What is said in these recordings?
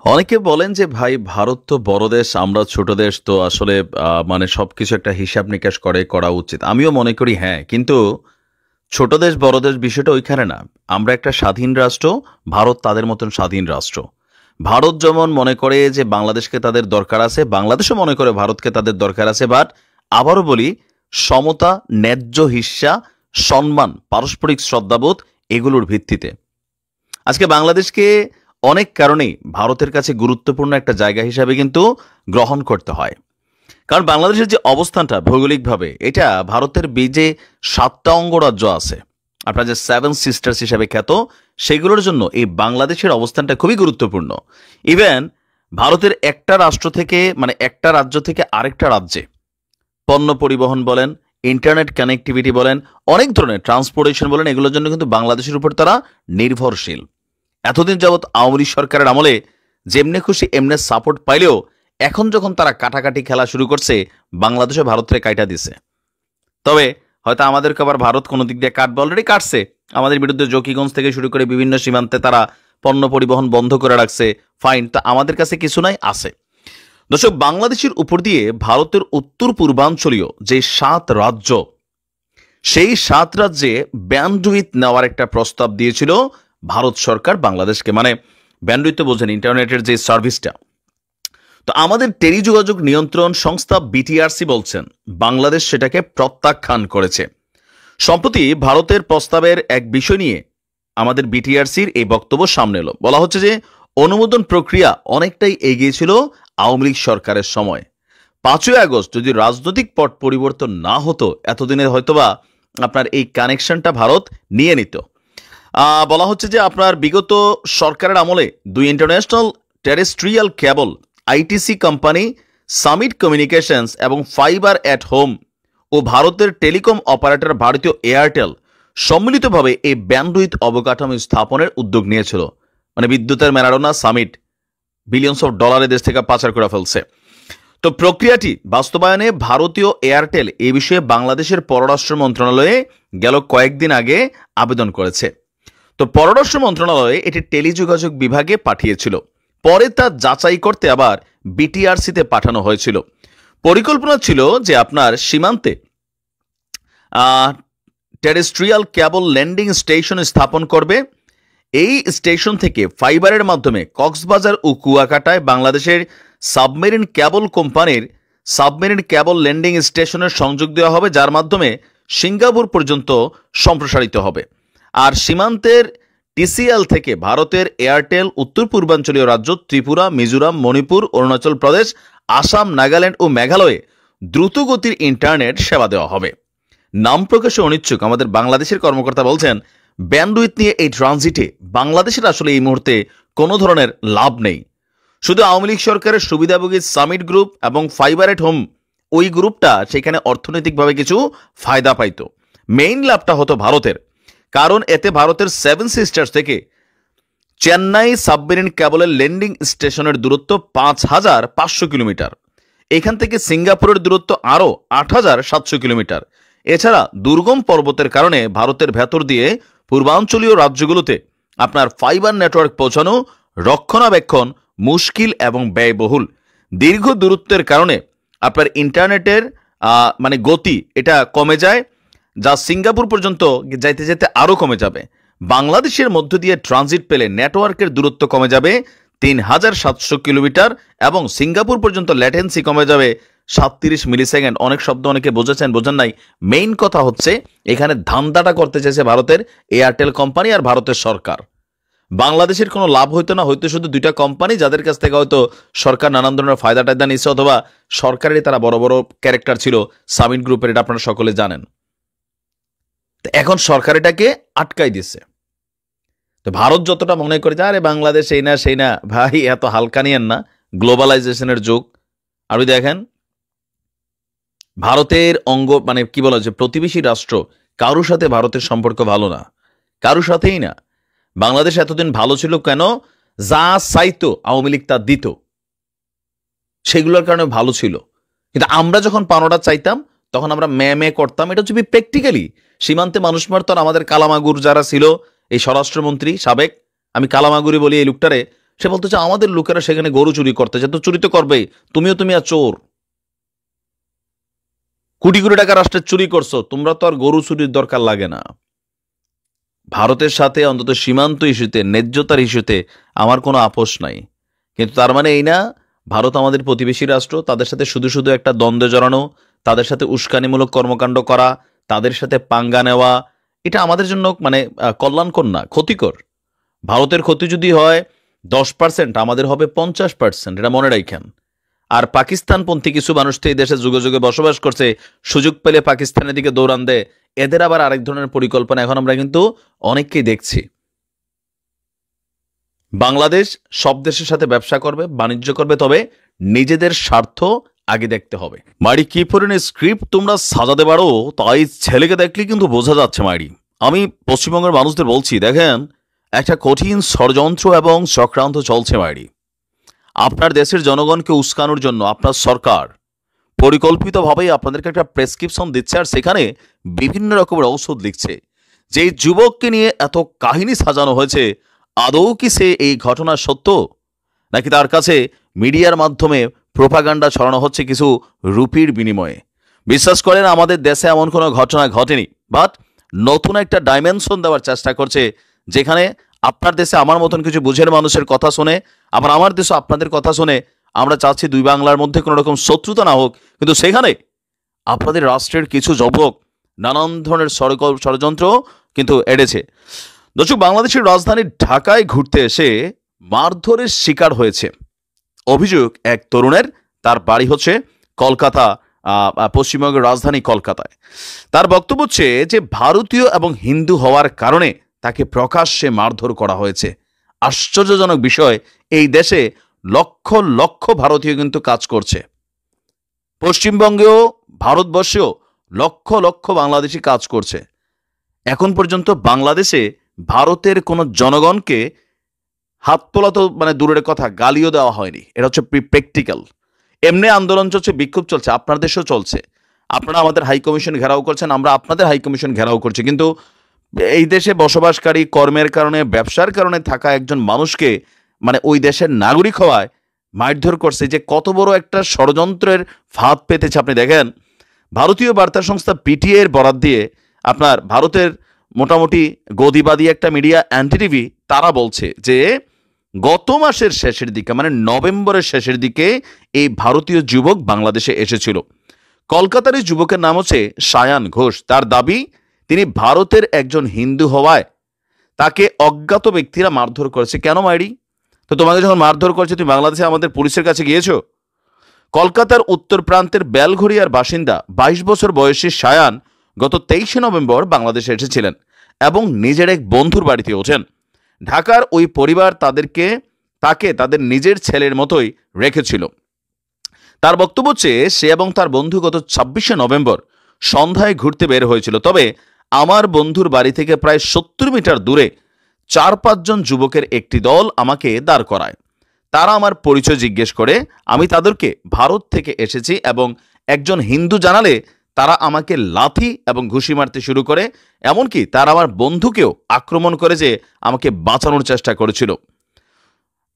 অনেকে বলেন যে ভাই ভারত তো বড় দেশ, আমরা ছোট দেশ, তো আসলে মানে সবকিছু একটা হিসাব নিকাশ করে করা উচিত। আমিও মনে করি হ্যাঁ, কিন্তু ছোট দেশ বড় দেশ বিষয়টা ওইখানে না। আমরা একটা স্বাধীন রাষ্ট্র, ভারত তাদের মতন স্বাধীন রাষ্ট্র। ভারত যেমন মনে করে যে বাংলাদেশকে তাদের দরকার আছে, বাংলাদেশও মনে করে ভারতকে তাদের দরকার আছে, বাট আবারও বলি, সমতা, ন্যায্য হিস্যা, সম্মান, পারস্পরিক শ্রদ্ধাবোধ, এগুলোর ভিত্তিতে আজকে বাংলাদেশকে অনেক কারণেই ভারতের কাছে গুরুত্বপূর্ণ একটা জায়গা হিসাবে কিন্তু গ্রহণ করতে হয়। কারণ বাংলাদেশের যে অবস্থানটা ভৌগোলিকভাবে, এটা ভারতের যে 7টা অঙ্গরাজ্য আছে, আপনার যে সেভেন সিস্টার্স হিসাবে খ্যাত, সেগুলোর জন্য এই বাংলাদেশের অবস্থানটা খুবই গুরুত্বপূর্ণ। ইভেন ভারতের একটা রাষ্ট্র থেকে, মানে একটা রাজ্য থেকে আরেকটা রাজ্যে পণ্য পরিবহন বলেন, ইন্টারনেট কানেক্টিভিটি বলেন, অনেক ধরনের ট্রান্সপোর্টেশন বলেন, এগুলোর জন্য কিন্তু বাংলাদেশের উপর তারা নির্ভরশীল। এতদিন যাবৎ আওয়ামী লীগ সরকারের আমলে যেমনে খুশি এমনে সাপোর্ট পাইলেও এখন যখন তারা কাটাকাটি খেলা শুরু করছে, বাংলাদেশে ভারতের কাইটা দিছে। তবে হয়তো আমাদেরকে আবার ভারত কোনো দিক দিয়ে কাটবে, অলরেডি কাটছে। আমাদের বিরুদ্ধে জকিগঞ্জ থেকে শুরু করে বিভিন্ন সীমান্তে তারা পণ্য পরিবহন বন্ধ করে রাখছে, ফাইন। তা আমাদের কাছে কিছু নাই, আছে। দর্শক, বাংলাদেশের উপর দিয়ে ভারতের উত্তর পূর্বাঞ্চলীয় যে 7 রাজ্য, সেই 7 রাজ্যে ব্যান্ডউইথ নেওয়ার একটা প্রস্তাব দিয়েছিল ভারত সরকার বাংলাদেশকে। মানে ব্যান্ডউইথ তো বোঝেন, ইন্টারনেটের যে সার্ভিসটা। তো আমাদের টেলিযোগাযোগ নিয়ন্ত্রণ সংস্থা বিটিআরসি বলছেন বাংলাদেশ সেটাকে প্রত্যাখ্যান করেছে। সম্প্রতি ভারতের প্রস্তাবের এক বিষয় নিয়ে আমাদের বিটিআরসির এই বক্তব্য সামনে এলো। বলা হচ্ছে যে অনুমোদন প্রক্রিয়া অনেকটাই এগিয়েছিল আওয়ামী লীগ সরকারের সময়। 5ই আগস্ট যদি রাজনৈতিক পট পরিবর্তন না হতো, এতদিনে হয়তোবা আপনার এই কানেকশনটা ভারত নিয়ে নিত। বলা হচ্ছে যে আপনার বিগত সরকারের আমলে 2 ইন্টারন্যাশনাল টেরেস্ট্রিয়াল কেবল আইটিসি কোম্পানি সামিট কমিউনিকেশনস এবং ফাইবার অ্যাট হোম ও ভারতের টেলিকম অপারেটর ভারতীয় এয়ারটেল সম্মিলিতভাবে এই ব্যান্ডউইথ অবকাঠামো স্থাপনের উদ্যোগ নিয়েছিল। মানে বিদ্যুতের ম্যারাডোনা সামিট বিলিয়নস অফ ডলারে দেশ থেকে পাচার করে ফেলছে। তো প্রক্রিয়াটি বাস্তবায়নে ভারতীয় এয়ারটেল এ বিষয়ে বাংলাদেশের পররাষ্ট্র মন্ত্রণালয়ে গেল কয়েকদিন আগে আবেদন করেছে। তো পররাষ্ট্র মন্ত্রণালয়ে এটি টেলিযোগাযোগ বিভাগে পাঠিয়েছিল। পরে তা যাচাই করতে আবার বিটিআরসিতে পাঠানো হয়েছিল। পরিকল্পনা ছিল যে আপনার সীমান্তে টেরেস্ট্রিয়াল কেবল ল্যান্ডিং স্টেশন স্থাপন করবে। এই স্টেশন থেকে ফাইবারের মাধ্যমে কক্সবাজার ও কুয়াকাটায় বাংলাদেশের সাবমেরিন কেবল কোম্পানির সাবমেরিন কেবল ল্যান্ডিং স্টেশনের সংযোগ দেওয়া হবে, যার মাধ্যমে সিঙ্গাপুর পর্যন্ত সম্প্রসারিত হবে। আর সীমান্তের টিসিএল থেকে ভারতের এয়ারটেল উত্তর পূর্বাঞ্চলীয় রাজ্য ত্রিপুরা, মিজোরাম, মণিপুর, অরুণাচল প্রদেশ, আসাম, নাগাল্যান্ড ও মেঘালয়ে দ্রুতগতির ইন্টারনেট সেবা দেওয়া হবে। নাম প্রকাশে অনিচ্ছুক আমাদের বাংলাদেশের কর্মকর্তা বলছেন, ব্যান্ডউইথ নিয়ে এই ট্রানজিটে বাংলাদেশের আসলে এই মুহূর্তে কোনো ধরনের লাভ নেই। শুধু আওয়ামী লীগ সরকারের সুবিধাভোগী সামিট গ্রুপ এবং ফাইবার এট হোম, ওই গ্রুপটা সেখানে অর্থনৈতিকভাবে কিছু ফায়দা পাইতো। মেইন লাভটা হতো ভারতের, কারণ এতে ভারতের 7 সিস্টার্স থেকে চেন্নাই সাবমেরিন কেবলের ল্যান্ডিং স্টেশনের দূরত্ব 5,500 কিলোমিটার। এখান থেকে সিঙ্গাপুরের দূরত্ব আরও 8,700 কিলোমিটার। এছাড়া দুর্গম পর্বতের কারণে ভারতের ভেতর দিয়ে পূর্বাঞ্চলীয় রাজ্যগুলোতে আপনার ফাইবার নেটওয়ার্ক পৌঁছানো রক্ষণাবেক্ষণ মুশকিল এবং ব্যয়বহুল। দীর্ঘ দূরত্বের কারণে আপনার ইন্টারনেটের মানে গতি এটা কমে যায়, যা সিঙ্গাপুর পর্যন্ত যাইতে যেতে আরও কমে যাবে। বাংলাদেশের মধ্য দিয়ে ট্রানজিট পেলে নেটওয়ার্কের দূরত্ব কমে যাবে 3,700 কিলোমিটার এবং সিঙ্গাপুর পর্যন্ত ল্যাটেন্সি কমে যাবে 37 মিলিসেকেন্ড। অনেক শব্দ অনেকে বোঝেছেন, বোঝেন নাই। মেইন কথা হচ্ছে এখানে ধান্দাটা করতে চাইছে ভারতের এয়ারটেল কোম্পানি আর ভারতের সরকার। বাংলাদেশের কোনো লাভ হইতো না, হয়তো শুধু 2টা কোম্পানি যাদের কাছ থেকে হয়তো সরকার নানান ধরনের ফায়দা টায়দা নিচ্ছে, অথবা সরকারেরই তারা বড় বড় ক্যারেক্টার ছিল সামিট গ্রুপের, এটা আপনারা সকলে জানেন। এখন সরকার এটাকে আটকাই দিচ্ছে। তো ভারত যতটা মনে করে যে আরে বাংলাদেশ এই না সেই না, ভাই এত হালকা নিয়েন না, গ্লোবালাইজেশনের যুগ। আপনি দেখেন ভারতের মানে কি বলা যে প্রতিবেশী রাষ্ট্র, কারোর সাথে ভারতের সম্পর্ক ভালো না, কারোর সাথেই না। বাংলাদেশ এতদিন ভালো ছিল কেন? যা চাইতো আওয়ামী লীগ তা দিত, সেগুলোর কারণে ভালো ছিল। কিন্তু আমরা যখন পানোটা চাইতাম তখন আমরা মে করতাম। এটা হচ্ছে প্র্যাকটিক্যালি সীমান্তে মানুষ মারত। আমাদের কালামাগুর যারা ছিল, এই স্বরাষ্ট্রমন্ত্রী সাবেক, আমি কালামাগুরি বলি এই লোকটারে, সে বলতেছে আমাদের লোকেরা সেখানে গরু চুরি করতেছে, তো চুরি তো করবেই, তুমি আর চোর, কোটি কোটি টাকা রাষ্ট্রের চুরি করছো, তোমরা তো আর গরু চুরির দরকার লাগে না। ভারতের সাথে অন্তত সীমান্ত ইস্যুতে, ন্যায্যতার ইস্যুতে আমার কোনো আপোষ নাই, কিন্তু তার মানে এই না ভারত আমাদের প্রতিবেশী রাষ্ট্র, তাদের সাথে শুধু শুধু একটা দ্বন্দ্বে জড়ানো, তাদের সাথে উস্কানিমূলক কর্মকাণ্ড করা, তাদের সাথে পাঙ্গা নেওয়া, এটা আমাদের জন্য মানে কল্যাণকর না, ক্ষতিকর। ভারতের ক্ষতি যদি হয় 10%, আমাদের হবে 50%, এটা মনে রাখেন। আর পাকিস্তানপন্থী কিছু মানুষ তো এই দেশে যুগে যুগে বসবাস করছে, সুযোগ পেলে পাকিস্তানের দিকে দৌড়ান দেয়, এদের আবার আরেক ধরনের পরিকল্পনা এখন আমরা কিন্তু অনেককেই দেখছি। বাংলাদেশ সব দেশের সাথে ব্যবসা করবে, বাণিজ্য করবে, তবে নিজেদের স্বার্থ আগে দেখতে হবে। মাইরি কি পরিমাণে স্ক্রিপ্ট তোমরা সাজাতে পারো, তাই ছেলেকে দেখলে কিন্তু বোঝা যাচ্ছে মাইরি। আমি পশ্চিমবঙ্গের মানুষদের বলছি, দেখেন একটা কঠিন ষড়যন্ত্র এবং চক্রান্ত চলছে মাইরি। আপনার দেশের জনগণকে উস্কানোর জন্য আপনার সরকার পরিকল্পিতভাবেই আপনাদেরকে একটা প্রেসক্রিপশন দিচ্ছে, আর সেখানে বিভিন্ন রকমের ঔষধ লিখছে। যে যুবককে নিয়ে এত কাহিনী সাজানো হয়েছে, আদৌ কি সে এই ঘটনা সত্য, নাকি তার কাছে মিডিয়ার মাধ্যমে প্রোপাগান্ডা ছড়ানো হচ্ছে কিছু রুপির বিনিময়ে? বিশ্বাস করেন, আমাদের দেশে এমন কোনো ঘটনা ঘটেনি, বাট নতুন একটা ডাইমেনশন দেওয়ার চেষ্টা করছে, যেখানে আপনার দেশে আমার মতন কিছু বুঝের মানুষের কথা শুনে, আবার আমার দেশে আপনাদের কথা শুনে আমরা চাচ্ছি দুই বাংলার মধ্যে কোনো রকম শত্রুতা না হোক, কিন্তু সেখানে আপনাদের রাষ্ট্রের কিছু যুবক নানান ধরনের ষড়যন্ত্র কিন্তু এড়েছে। দর্শক, বাংলাদেশের রাজধানী ঢাকায় ঘুরতে এসে মারধরের শিকার হয়েছে অভিযোগ এক তরুণের। তার বাড়ি হচ্ছে কলকাতা, পশ্চিমবঙ্গের রাজধানী কলকাতায়। তার বক্তব্য হচ্ছে যে ভারতীয় এবং হিন্দু হওয়ার কারণে তাকে প্রকাশ্যে মারধর করা হয়েছে। আশ্চর্যজনক বিষয়, এই দেশে লক্ষ লক্ষ ভারতীয় কিন্তু কাজ করছে, পশ্চিমবঙ্গেও ভারতবর্ষেও লক্ষ লক্ষ বাংলাদেশি কাজ করছে। এখন পর্যন্ত বাংলাদেশে ভারতের কোনো জনগণকে হাত তোলা তো মানে দূরের কথা, গালিও দেওয়া হয়নি। এটা হচ্ছে প্র্যাকটিক্যাল। এমনি আন্দোলন চলছে, বিক্ষোভ চলছে, আপনার দেশেও চলছে। আপনারা আমাদের হাইকমিশন ঘেরাও করছেন, আমরা আপনাদের হাইকমিশন ঘেরাও করছি, কিন্তু এই দেশে বসবাসকারী, কর্মের কারণে, ব্যবসার কারণে থাকা একজন মানুষকে মানে ওই দেশের নাগরিক হওয়ায় মারধর করছে, যে কত বড় একটা ষড়যন্ত্রের ফাঁদ পেতেছে আপনি দেখেন। ভারতীয় বার্তা সংস্থা পিটিএর বরাত দিয়ে আপনার ভারতের মোটামুটি গদিবাদী একটা মিডিয়া এনডিটিভি, তারা বলছে যে গত মাসের শেষের দিকে, মানে নভেম্বরের শেষের দিকে এই ভারতীয় যুবক বাংলাদেশে এসেছিল। কলকাতার এই যুবকের নাম হচ্ছে সায়ান ঘোষ। তার দাবি, তিনি ভারতের একজন হিন্দু হওয়ায় তাকে অজ্ঞাত ব্যক্তিরা মারধর করেছে। কেন মাইরি? তো তোমাকে যখন মারধর করেছে, তুমি বাংলাদেশে আমাদের পুলিশের কাছে গিয়েছো? কলকাতার উত্তর প্রান্তের বেলঘরিয়ার বাসিন্দা 22 বছর বয়সী সায়ান গত 23শে নভেম্বর বাংলাদেশে এসেছিলেন এবং নিজের এক বন্ধুর বাড়িতে ওঠেন। ঢাকার ওই পরিবার তাকে তাদের নিজের ছেলের মতোই রেখেছিল। তার বক্তব্য হচ্ছে, সে এবং তার বন্ধু গত 26শে নভেম্বর সন্ধ্যায় ঘুরতে বের হয়েছিল। তবে আমার বন্ধুর বাড়ি থেকে প্রায় 70 মিটার দূরে 4-5 জন যুবকের একটি দল আমাকে দাঁড় করায়। তারা আমার পরিচয় জিজ্ঞেস করে, আমি তাদেরকে ভারত থেকে এসেছি এবং একজন হিন্দু জানালে তারা আমাকে লাথি এবং ঘুষি মারতে শুরু করে। এমনকি তারা আমার বন্ধুকেও আক্রমণ করে, যে আমাকে বাঁচানোর চেষ্টা করেছিল।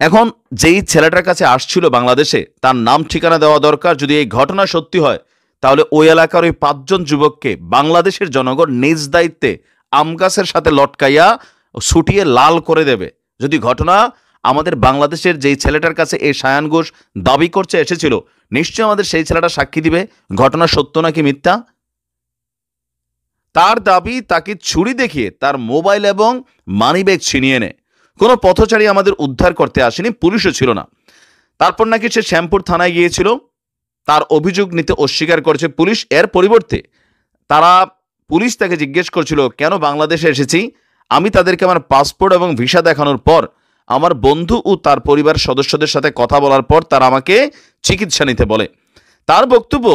এখন যেই ছেলেটার কাছে আসছিল বাংলাদেশে, তার নাম ঠিকানা দেওয়া দরকার। যদি এই ঘটনা সত্যি হয়, তাহলে ওই এলাকার ওই 5 জন যুবককে বাংলাদেশের জনগণ নিজ দায়িত্বে আম গাছের সাথে লটকাইয়া ছুটিয়ে লাল করে দেবে। যদি ঘটনা আমাদের বাংলাদেশের যেই ছেলেটার কাছে এই সায়ান ঘোষ দাবি করছে এসেছিল, নিশ্চয়ই আমাদের সেই ছেলেটা সাক্ষী দিবে ঘটনা সত্য নাকি মিথ্যা। তার দাবি, তাকে ছুরি দেখিয়ে তার মোবাইল এবং মানিব্যাগ ছিনিয়ে নেয়। কোনো পথচারী আমাদের উদ্ধার করতে আসেনি, পুলিশও ছিল না। তারপর নাকি সে শ্যামপুর থানায় গিয়েছিল, তার অভিযোগ নিতে অস্বীকার করেছে পুলিশ। এর পরিবর্তে পুলিশ তাকে জিজ্ঞেস করছিল, কেন বাংলাদেশে এসেছি? আমি তাদেরকে আমার পাসপোর্ট এবং ভিসা দেখানোর পর, আমার বন্ধু ও তার পরিবার সদস্যদের সাথে কথা বলার পর তারা আমাকে চিকিৎসা নিতে বলে। তার বক্তব্য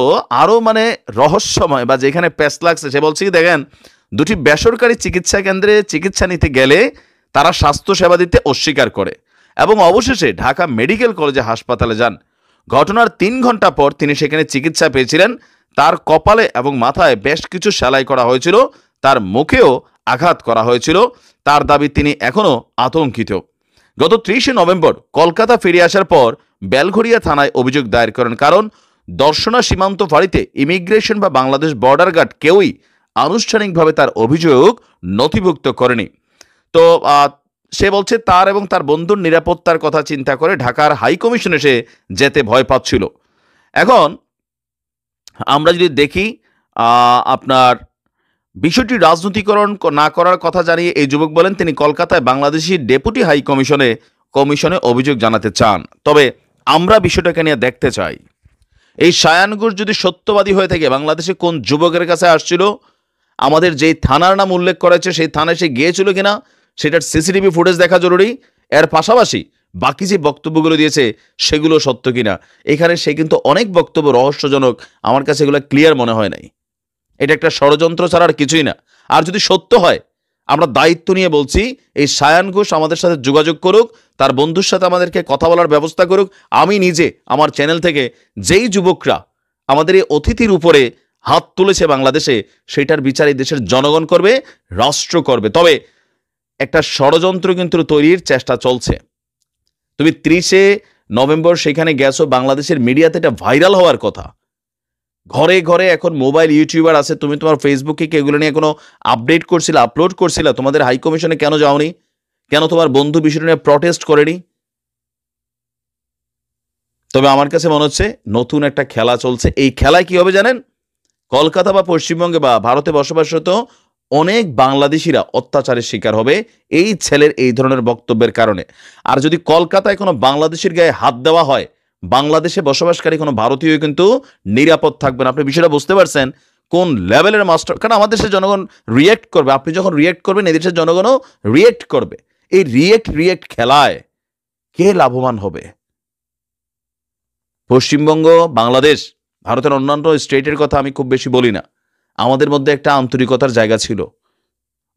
আরও মানে রহস্যময়, বা যেখানে প্যাস লাগছে। সে বলছে কি, দেখেন, দুটি বেসরকারি চিকিৎসা কেন্দ্রে চিকিৎসা নিতে গেলে তারা স্বাস্থ্য সেবা দিতে অস্বীকার করে এবং অবশেষে ঢাকা মেডিকেল কলেজে হাসপাতালে যান। ঘটনার 3 ঘন্টা পর তিনি সেখানে চিকিৎসা পেয়েছিলেন। তার কপালে এবং মাথায় বেশ কিছু সেলাই করা হয়েছিল, তার মুখেও আঘাত করা হয়েছিল। তার দাবি, তিনি এখনও আতঙ্কিত। গত 30শে নভেম্বর কলকাতা ফিরে আসার পর বেলঘরিয়া থানায় অভিযোগ দায়ের করেন, কারণ দর্শনা সীমান্ত ফাঁড়িতে ইমিগ্রেশন বা বাংলাদেশ বর্ডার গার্ড কেউই আনুষ্ঠানিকভাবে তার অভিযোগ নথিভুক্ত করেনি। তো সে বলছে তার এবং তার বন্ধুর নিরাপত্তার কথা চিন্তা করে ঢাকার হাই কমিশনে সে যেতে ভয় পাচ্ছিল। এখন আমরা যদি দেখি আপনার বিষয়টি রাজনৈতিকরণ না করার কথা জানিয়ে এই যুবক বলেন তিনি কলকাতায় বাংলাদেশি ডেপুটি হাই কমিশনে অভিযোগ জানাতে চান। তবে আমরা বিষয়টাকে নিয়ে দেখতে চাই, এই শায়ান ঘোষ যদি সত্যবাদী হয়ে থাকে বাংলাদেশে কোন যুবকের কাছে আসছিল, আমাদের যেই থানার নাম উল্লেখ করেছে সেই থানায় সে গিয়েছিল কিনা সেটার সিসিটিভি ফুটেজ দেখা জরুরি। এর পাশাপাশি বাকি যে বক্তব্যগুলো দিয়েছে সেগুলো সত্য কিনা। এখানে সে কিন্তু অনেক বক্তব্য রহস্যজনক, আমার কাছে এগুলো ক্লিয়ার মনে হয় নাই। এটা একটা ষড়যন্ত্র ছাড়া আর কিছুই না। আর যদি সত্য হয় আমরা দায়িত্ব নিয়ে বলছি এই শায়ান ঘোষ আমাদের সাথে যোগাযোগ করুক, তার বন্ধুর সাথে আমাদেরকে কথা বলার ব্যবস্থা করুক। আমি নিজে আমার চ্যানেল থেকে যেই যুবকরা আমাদের এই অতিথির উপরে হাত তুলেছে বাংলাদেশে, সেটার বিচার এই দেশের জনগণ করবে, রাষ্ট্র করবে। তবে একটা ষড়যন্ত্র কিন্তু তৈরির চেষ্টা চলছে। তুমি 30শে নভেম্বর সেখানে গেছো, বাংলাদেশের মিডিয়াতে এটা ভাইরাল হওয়ার কথা। ঘরে ঘরে এখন মোবাইল ইউটিউবার আছে, তুমি তোমার ফেসবুকে কি এগুলো নিয়ে কোনো আপডেট করছিলা, আপলোড করছিলা? তোমাদের হাই কমিশনে কেন যাওনি? কেন তোমার বন্ধু বিষয়টা নিয়ে প্রটেস্ট করেনি? তবে আমার কাছে মনে হচ্ছে নতুন একটা খেলা চলছে। এই খেলায় কি হবে জানেন? কলকাতা বা পশ্চিমবঙ্গে বা ভারতে বসবাসরত অনেক বাংলাদেশিরা অত্যাচারের শিকার হবে এই ছেলের এই ধরনের বক্তব্যের কারণে। আর যদি কলকাতায় কোনো বাংলাদেশের গায়ে হাত দেওয়া হয়, বাংলাদেশে বসবাসকারী কোনো ভারতীয় কিন্তু নিরাপদ থাকবে না। আপনি বিষয়টা বুঝতে পারছেন কোন লেভেলের মাস্টার? কারণ আমাদের দেশের জনগণ রিয়েক্ট করবে, আপনি যখন রিয়েক্ট করবেন এই দেশের জনগণও রিয়েক্ট করবে। এই রিয়েক্ট খেলায় কে লাভবান হবে? পশ্চিমবঙ্গ, বাংলাদেশ, ভারতের অন্যান্য স্টেটের কথা আমি খুব বেশি বলি না। আমাদের মধ্যে একটা আন্তরিকতার জায়গা ছিল,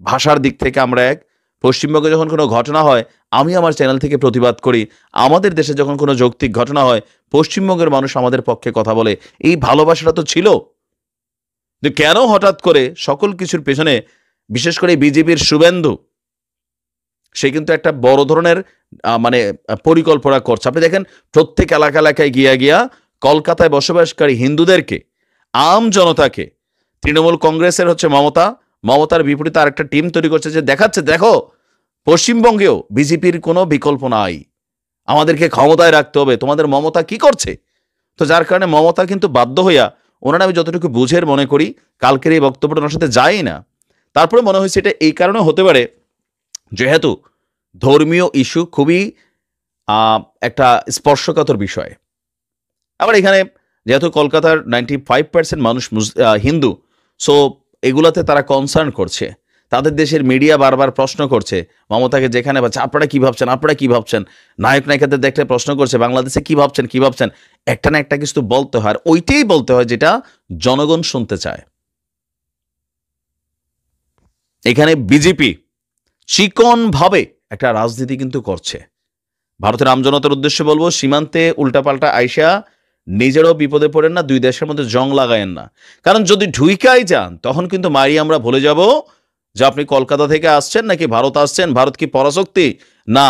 ভাষার দিক থেকে আমরা এক। পশ্চিমবঙ্গে যখন কোনো ঘটনা হয় আমি আমার চ্যানেল থেকে প্রতিবাদ করি। আমাদের দেশে যখন কোনো যৌক্তিক ঘটনা হয় পশ্চিমবঙ্গের মানুষ আমাদের পক্ষে কথা বলে। এই ভালোবাসাটা তো ছিল। কেন হঠাৎ করে সকল কিছুর পেছনে, বিশেষ করে বিজেপির শুভেন্দু, সে কিন্তু একটা বড় ধরনের পরিকল্পনা করছে। আপনি দেখেন প্রত্যেক এলাকায় গিয়া কলকাতায় বসবাসকারী হিন্দুদেরকে, আম জনতাকে, তৃণমূল কংগ্রেসের মমতার বিপরীতে আরেকটা টিম তৈরি করছে, যে দেখাচ্ছে দেখো পশ্চিমবঙ্গেও বিজেপির কোনো বিকল্প নাই, আমাদেরকে ক্ষমতায় রাখতে হবে, তোমাদের মমতা কি করছে। তো যার কারণে মমতা কিন্তু বাধ্য হইয়া, ওনারা আমি যতটুকু বুঝের মনে করি, কালকের এই বক্তব্যটা ওনার সাথে যাই না, তারপরে মনে হয়েছে এটা এই কারণে হতে পারে যেহেতু ধর্মীয় ইস্যু খুবই একটা স্পর্শকাতর বিষয়। আবার এখানে যেহেতু কলকাতার 95% মানুষ হিন্দু, সো এগুলাতে তারা কনসার্ন করছে। তাদের দেশের মিডিয়া বারবার প্রশ্ন করছে মমতাকে, যেখানে আপনারা কি ভাবছেন, নায়ক নায়িকাদের দেখলে প্রশ্ন করছে বাংলাদেশে কি ভাবছেন। একটা না একটা কিছু বলতে হয়, আর ওইটাই বলতে হয় যেটা জনগণ শুনতে চায়। এখানে বিজেপি চিকনভাবে একটা রাজনীতি কিন্তু করছে। ভারতের আমজনতার উদ্দেশ্যে বলবো, সীমান্তে উল্টাপাল্টা আইসা নিজেরও বিপদে পড়েন না, দুই দেশের মধ্যে জং লাগায়েন না। কারণ যদি ঢুইকাই যান তখন কিন্তু মারি আমরা ভুলে যাব যে আপনি কলকাতা থেকে আসছেন নাকি ভারত আসছেন, ভারত কি পরাশক্তি না ...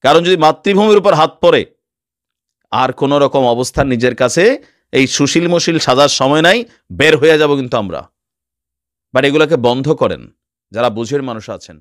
কারণ যদি মাতৃভূমির উপর হাত পড়ে আর কোন রকম অবস্থান নিজের কাছে এই সুশীল মুশীল সাজার সময় নাই, বের হয়ে যাব কিন্তু আমরা। বাট এগুলোকে বন্ধ করেন যারা বুঝের মানুষ আছেন।